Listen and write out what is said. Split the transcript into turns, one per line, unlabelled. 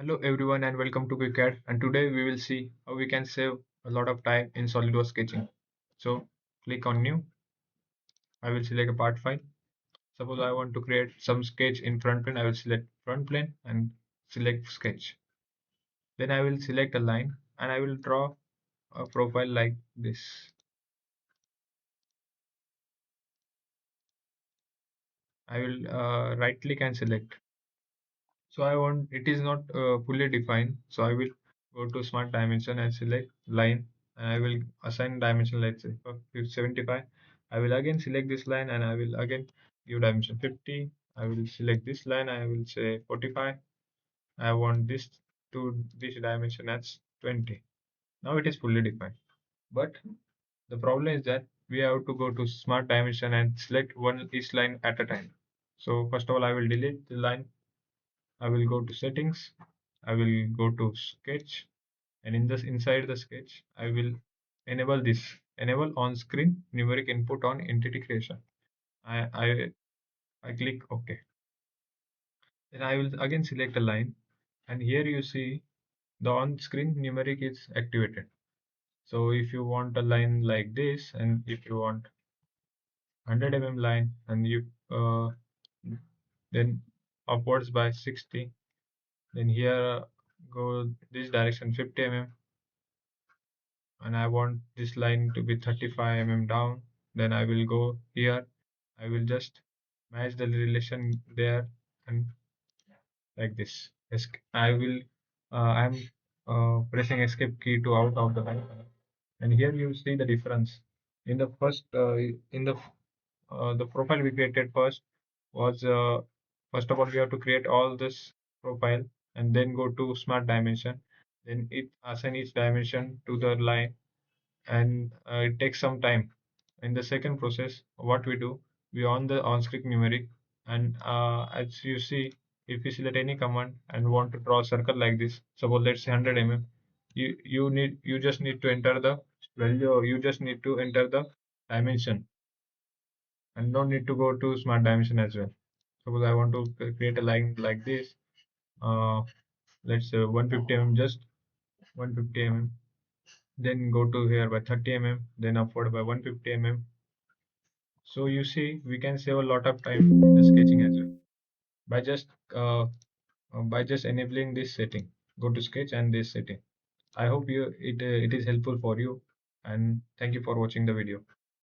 Hello everyone and welcome to QuickCAD, and today we will see how we can save a lot of time in SolidWorks sketching. So click on new. I will select a part file. Suppose I want to create some sketch in front plane. I will select front plane and select sketch. Then I will select a line and I will draw a profile like this. I will right click and select. So I want it is not fully defined. So I will go to smart dimension and select line, and I will assign dimension, let's say for 75. I will again select this line and I will again give dimension 50. I will select this line. I will say 45. I want this to this dimension as 20. Now it is fully defined. But the problem is that we have to go to smart dimension and select one each line at a time. So first of all, I will delete the line. I will go to settings. I will go to sketch, and in this inside the sketch, I will enable on screen numeric input on entity creation. I I, I click OK. Then I will again select a line, and here you see the on screen numeric is activated. So if you want a line like this, and if you want 100 line, and you then upwards by 60, then here go this direction 50 and I want this line to be 35 down, then I will go here. I will just match the relation there and like this. I will I'm pressing escape key to out of the line. And here you see the difference. In the first in the profile we created first was first of all we have to create all this profile and then go to smart dimension. Then it assign each dimension to the line, and it takes some time. In the second process, what we do, we on the on-screen numeric, and as you see, if you select any command and want to draw a circle like this, suppose let's say 100 you just need to enter the value, or you just need to enter the dimension, and don't need to go to smart dimension as well. Suppose I want to create a line like this, uh, let's say 150 just 150 then go to here by 30 then upward by 150 So you see, we can save a lot of time in the sketching as well by just uh, enabling this setting. Go to sketch and this setting. I hope it is helpful for you, and thank you for watching the video.